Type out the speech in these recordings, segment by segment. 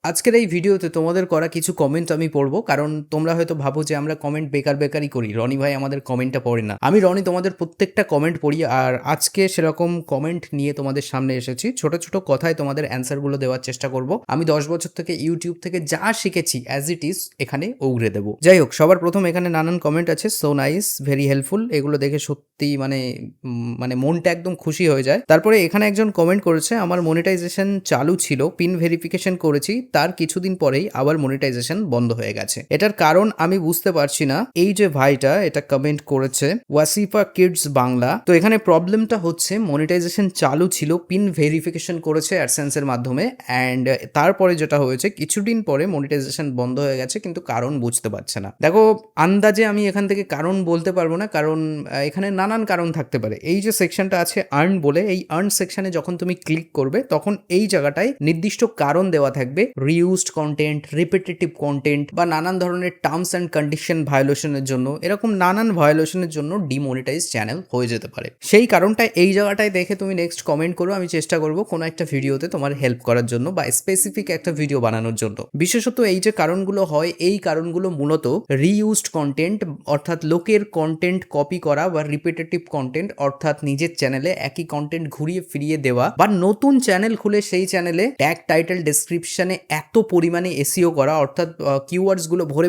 আজকের এই ভিডিওতে তোমাদের করা কিছু কমেন্ট আমি পড়বো, কারণ তোমরা হয়তো ভাবো যে আমরা কমেন্ট বেকারই করি, রনি ভাই আমাদের কমেন্টটা পড়ে না। আমি রনি তোমাদের প্রত্যেকটা কমেন্ট পড়ি, আর আজকে সেরকম কমেন্ট নিয়ে তোমাদের সামনে এসেছি। ছোট ছোট কথায় তোমাদের অ্যান্সারগুলো দেওয়ার চেষ্টা করব। আমি 10 বছর থেকে ইউটিউব থেকে যা শিখেছি অ্যাজ ইট ইজ এখানে উগরে দেবো। যাই হোক, সবার প্রথম এখানে নানান কমেন্ট আছে। So nice, very helpful. এগুলো দেখে সত্যি মানে মনটা একদম খুশি হয়ে যায়। তারপরে এখানে একজন কমেন্ট করেছে, আমার মনিটাইজেশন চালু ছিল, পিন ভেরিফিকেশন করেছি, তার কিছুদিন পরেই আবার মনিটাইজেশন বন্ধ হয়ে গেছে। এটার কারণ আমি বুঝতে পারছি না। এই যে ভাইটা এটা কমেন্ট করেছে, ওয়াসিফা কিডস বাংলা। তো এখানে প্রবলেমটা হচ্ছে মনিটাইজেশন চালু ছিল, পিন ভেরিফিকেশন করেছে অ্যাডসেন্সের মাধ্যমে, অ্যান্ড তারপরে যেটা হয়েছে কিছুদিন পরে মনিটাইজেশন বন্ধ হয়ে গেছে, কিন্তু কারণ বুঝতে পারছে না। দেখো, আন্দাজে আমি এখান থেকে কারণ বলতে পারবো না, কারণ এখানে নানান কারণ থাকতে পারে। এই যে সেকশনটা আছে আর্ন বলে, এই আর্ন সেকশনে যখন তুমি ক্লিক করবে তখন এই জায়গাটায় নির্দিষ্ট কারণ দেওয়া থাকবে। রিউজড কন্টেন্ট, রিপিটেটিভ কন্টেন্ট বা নানান ধরনের টার্মস অ্যান্ড কন্ডিশন ভায়োলেশনের জন্য, এরকম নানান ভায়োলেশনের জন্য ডিমনিটাইজ চ্যানেল হয়ে যেতে পারে। সেই কারণটা এই জায়গাটায় দেখে তুমি নেক্সট কমেন্ট করো। আমি চেষ্টা করবো কোনো একটা ভিডিওতে তোমার হেল্প করার জন্য বা স্পেসিফিক একটা ভিডিও বানানোর জন্য। বিশেষত এই যে কারণগুলো হয়, এই কারণগুলো মূলত রিইউজড কন্টেন্ট অর্থাৎ লোকের কন্টেন্ট কপি করা, বা রিপিটেটিভ কন্টেন্ট অর্থাৎ নিজের চ্যানেলে একই কন্টেন্ট ঘুরিয়ে ফিরিয়ে দেওয়া, বা নতুন চ্যানেল খুলে সেই চ্যানেলে ট্যাগ, টাইটেল, ডেসক্রিপশনে এত পরিমাণে এসইও করা, অর্থাৎ কিওয়ার্ডসগুলো ভরে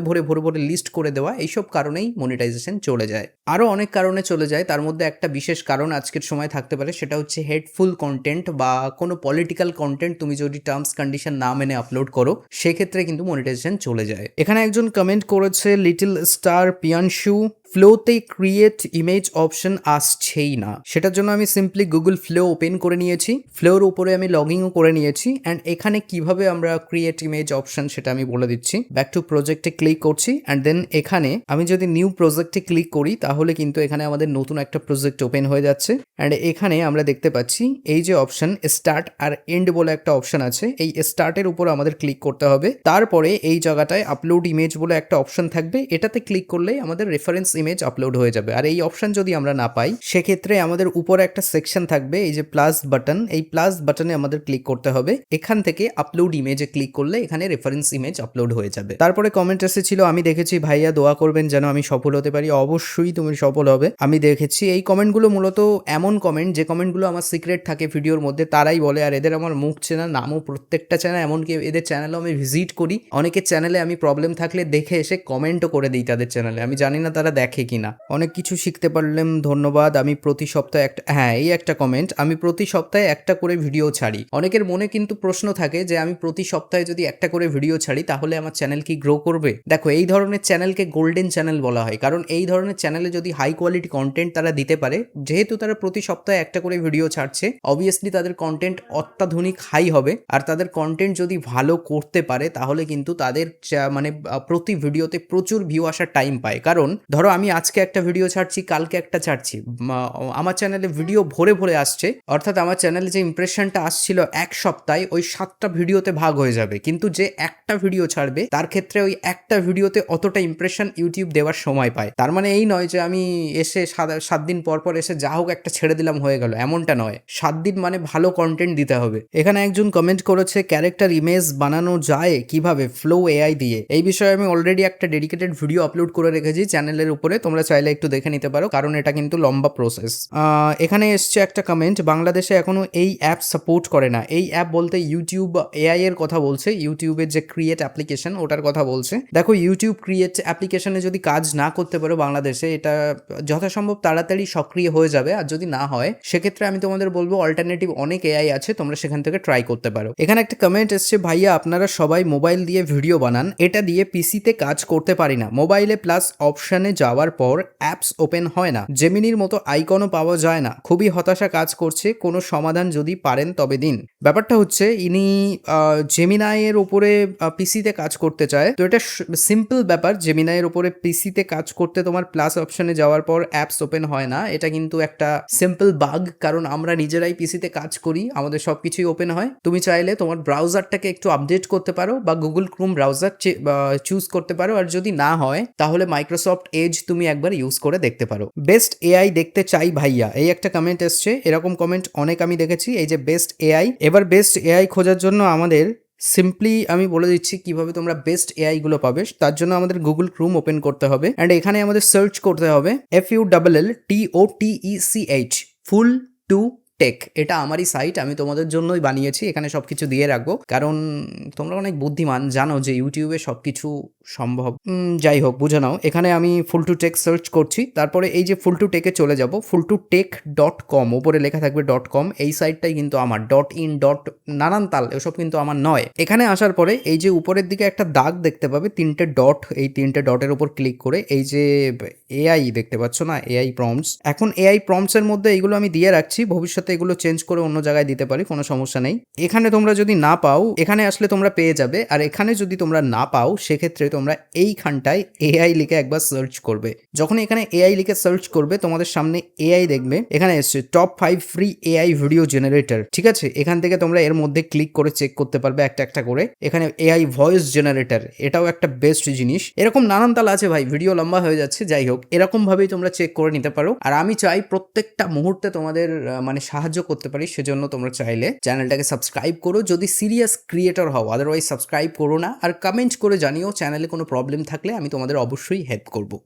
লিস্ট করে দেওয়া। এইসব কারণেই মনিটাইজেশন চলে যায়। আরও অনেক কারণে চলে যায়, তার মধ্যে একটা বিশেষ কারণ আজকের সময় থাকতে পারে, সেটা হচ্ছে হেটফুল কন্টেন্ট বা কোনো পলিটিক্যাল কন্টেন্ট তুমি যদি টার্মস কন্ডিশন না মেনে আপলোড করো, সেক্ষেত্রে কিন্তু মনিটাইজেশন চলে যায়। এখানে একজন কমেন্ট করেছে, লিটল স্টার পিয়ানশু, ফ্লোতে ক্রিয়েট ইমেজ অপশন আসছেই না। সেটার জন্য আমি সিম্পলি গুগল ফ্লো ওপেন করে নিয়েছি, ফ্লোর উপরে আমি লগইনও করে নিয়েছি, অ্যান্ড এখানে কিভাবে আমরা ক্রিয়েট ইমেজ অপশন সেটা আমি বলে দিচ্ছি। ব্যাক টু প্রজেক্টে ক্লিক করছি, অ্যান্ড দেন এখানে আমি যদি নিউ প্রজেক্টে ক্লিক করি তাহলে কিন্তু এখানে আমাদের নতুন একটা প্রজেক্ট ওপেন হয়ে যাচ্ছে, অ্যান্ড এখানে আমরা দেখতে পাচ্ছি এই যে অপশন স্টার্ট আর এন্ড বলে একটা অপশন আছে, এই স্টার্টের উপর আমাদের ক্লিক করতে হবে। তারপরে এই জায়গাটায় আপলোড ইমেজ বলে একটা অপশন থাকবে, এটাতে ক্লিক করলেই আমাদের রেফারেন্স ইমেজ আপলোড হয়ে যাবে। আর এই অপশন যদি আমরা না পাই, সেক্ষেত্রে আমাদের উপরে একটা সেকশন থাকবে, এই যে প্লাস বাটন, এই প্লাস বাটনে আমাদের ক্লিক করতে হবে। এখান থেকে আপলোড ইমেজে ক্লিক করলে এখানে রেফারেন্স ইমেজ আপলোড হয়ে যাবে। তারপরে কমেন্ট এসেছিল, আমি দেখেছি ভাইয়া দোয়া করবেন যেন আমি সফল হতে পারি। অবশ্যই তুমি সফল হবে, আমি দেখেছি। এই কমেন্টগুলো মূলত এমন কমেন্ট, যে কমেন্টগুলো আমার সিক্রেট থাকে ভিডিওর মধ্যে, তারাই বলে। আর এদের আমার মুখ চেনা, নামও প্রত্যেকটা চ্যানেল, এমনকি এদের চ্যানেলও আমি ভিজিট করি। অনেকের চ্যানেলে আমি প্রবলেম থাকলে দেখে এসে কমেন্টও করে দিই তাদের চ্যানেলে। আমি জানি না তারা দেখে কিনা। অনেক কিছু শিখতে পারলাম, ধন্যবাদ। আমি প্রতি সপ্তাহে একটা, হ্যাঁ এই একটা কমেন্ট, আমি প্রতি সপ্তাহে একটা করে ভিডিও ছাড়ি। অনেকের মনে কিন্তু প্রশ্ন থাকে যে আমি প্রতি সপ্তাহে যদি একটা করে ভিডিও ছাড়ি তাহলে আমার চ্যানেল কি গ্রো করবে? দেখো, এই ধরনের চ্যানেলকে গোল্ডেন চ্যানেল বলা হয়, কারণ এই ধরনের চ্যানেলে যদি হাই কোয়ালিটি কন্টেন্ট তারা দিতে পারে, যেহেতু তারা প্রতি সপ্তাহে একটা করে ভিডিও ছাড়ছে, অবভিয়াসলি তাদের কন্টেন্ট অত্যাধুনিক হাই হবে। আর তাদের কন্টেন্ট যদি ভালো করতে পারে তাহলে কিন্তু তাদের প্রতি ভিডিওতে প্রচুর ভিউ আসার টাইম পায়। কারণ ধরো আমি আজকে একটা ভিডিও ছাড়ছি, কালকে একটা ছাড়ছি, আমার চ্যানেলে ভিডিও ভরে আসছে, অর্থাৎ আমার চ্যানেলে যে ইমপ্রেশনটা আসছিল এক সপ্তাহে, ওই 7টা ভিডিওতে ভাগ হয়ে যাবে। কিন্তু যে একটা ভিডিও ছাড়বে তার ক্ষেত্রে ওই একটা ভিডিওতে অতটা ইমপ্রেশন ইউটিউব দেওয়ার সময় পায়। তার মানে এই নয় যে আমি এসে 7 দিন পর এসে যা হোক একটা ছেড়ে দিলাম হয়ে গেল, এমনটা নয়। 7 দিন মানে ভালো কন্টেন্ট দিতে হবে। এখানে একজন কমেন্ট করেছে, ক্যারেক্টার ইমেজ বানানো যায় কিভাবে ফ্লো এআই দিয়ে? এই বিষয়ে আমি অলরেডি একটা ডেডিকেটেড ভিডিও আপলোড করে রেখেছি চ্যানেলের উপরে, তোমরা চাইলে একটু দেখে নিতে পারো, কারণ এটা কিন্তু লম্বা প্রসেস। এখানে এসছে একটা কমেন্ট, বাংলাদেশে এখনো এই অ্যাপ সাপোর্ট করে না। এই অ্যাপ বলতে ইউটিউব এআই এর কথা বলছে, ইউটিউবের যে ক্রিয়েট অ্যাপ্লিকেশন ওটার কথা বলছে। দেখো, ইউটিউব ক্রিয়েট অ্যাপ্লিকেশনে যদি কাজ না করতে পারো বাংলাদেশে, এটা যথাসম্ভব তাড়াতাড়ি সক্রিয় হয়ে যাবে। আর যদি না হয় সেক্ষেত্রে আমি তোমাদের বলবো অল্টারনেটিভ অনেক এআই আছে, তোমরা সেখান থেকে ট্রাই করতে পারো। এখানে একটা কমেন্ট এসছে, ভাইয়া আপনারা সবাই মোবাইল দিয়ে ভিডিও বানান, এটা দিয়ে পিসিতে কাজ করতে পারি না। মোবাইলে প্লাস অপশনে যাওয়ার পর অ্যাপস ওপেন হয় না, জেমিনির মতো আইকনও পাওয়া যায় না, খুবই হতাশা কাজ করছে, কোনো সমাধান যদি পারেন তবে দিন। ব্যাপারটা হচ্ছে ইনি জেমিনাইয়ের উপরে পিসিতে কাজ করতে চায়, তো এটা সিম্পল ব্যাপার। জেমিনাইয়ের উপরে পিসিতে কাজ করতে তোমার প্লাস অপশনে যাওয়ার পর অ্যাপস ওপেন হয় না, এটা কিন্তু একটা সিম্পল বাগ, কারণ আমরা নিজেরাই পিসিতে কাজ করি, আমাদের সবকিছুই ওপেন হয়। তুমি চাইলে তোমার ব্রাউজারটাকে একটু আপডেট করতে পারো বা গুগল ক্রোম ব্রাউজার চুজ করতে পারো, আর যদি না হয় তাহলে মাইক্রোসফট এজ তুমি একবার ইউজ করে দেখতে পারো। বেস্ট এআই দেখতে চাই ভাইয়া, এই একটা কমেন্ট এসছে। এরকম কমেন্ট অনেক আমি দেখেছি, এই যে বেস্ট এআই। এবার বেস্ট এআই খোঁজার জন্য আমাদের সিম্পলি আমি বলে দিচ্ছি কিভাবে তোমরা বেস্ট এআই গুলো পাবে। তার জন্য আমাদের গুগল ক্রোম ওপেন করতে হবে অ্যান্ড এখানে আমাদের সার্চ করতে হবে FULLTOTECH ফুল টু টেক। এটা আমারই সাইট, আমি তোমাদের জন্যই বানিয়েছি। এখানে সবকিছু দিয়ে রাখবো কারণ তোমরা অনেক বুদ্ধিমান, জানো যে ইউটিউবে সবকিছু সম্ভব। যাই হোক, বুঝে নাও। এখানে আমি ফুল টু টেক সার্চ করছি, তারপরে এই যে ফুল টু টেকে চলে যাব। full2tech.com ওপরে লেখা থাকবে .com, এই সাইটটাই কিন্তু আমার। .in নানান তাল এসব কিন্তু আমার নয়। এখানে আসার পরে এই যে উপরের দিকে একটা দাগ দেখতে পাবে, 3টে ডট। এই 3টে ডটের উপর ক্লিক করে এই যে এআই দেখতে পাচ্ছ না, এআই প্রম্পটস। এখন এআই প্রম্পটস এর মধ্যে এইগুলো আমি দিয়ে রাখছি, ভবিষ্যতে এগুলো চেঞ্জ করে অন্য জায়গায় দিতে পারি, কোনো সমস্যা নেই। এখানে তোমরা যদি না পাও, এখানে আসলে তোমরা পেয়ে যাবে। আর এখানে যদি তোমরা না পাও, সেক্ষেত্রে তোমরা এইখানটায় এআই লিখে একবার সার্চ করবে। যখন এখানে এআই লিখে সার্চ করবে, তোমাদের সামনে এআই দেখবে। এখানে এসছে top 5 free AI video generator, ঠিক আছে? এখান থেকে তোমরা এর মধ্যে ক্লিক করে চেক করতে পারবে একটা একটা করে। এখানে এআই ভয়েস জেনারেটর, এটাও একটা বেস্ট জিনিস। এরকম নানান তাল আছে ভাই, ভিডিও লম্বা হয়ে যাচ্ছে। যাই হোক, এরকম ভাবেই তোমরা চেক করে নিতে পারো। আর আমি চাই প্রত্যেকটা মুহূর্তে তোমাদের মানে সাহায্য করতে পারি, সেজন্য তোমরা চাইলে চ্যানেলটাকে সাবস্ক্রাইব করো যদি সিরিয়াস ক্রিয়েটর হও। আদারওয়াইজ সাবস্ক্রাইব করো না। আর কমেন্ট করে জানিও চ্যানেলে কোনো প্রবলেম থাকলে, আমি তোমাদের অবশ্যই হেল্প করবো।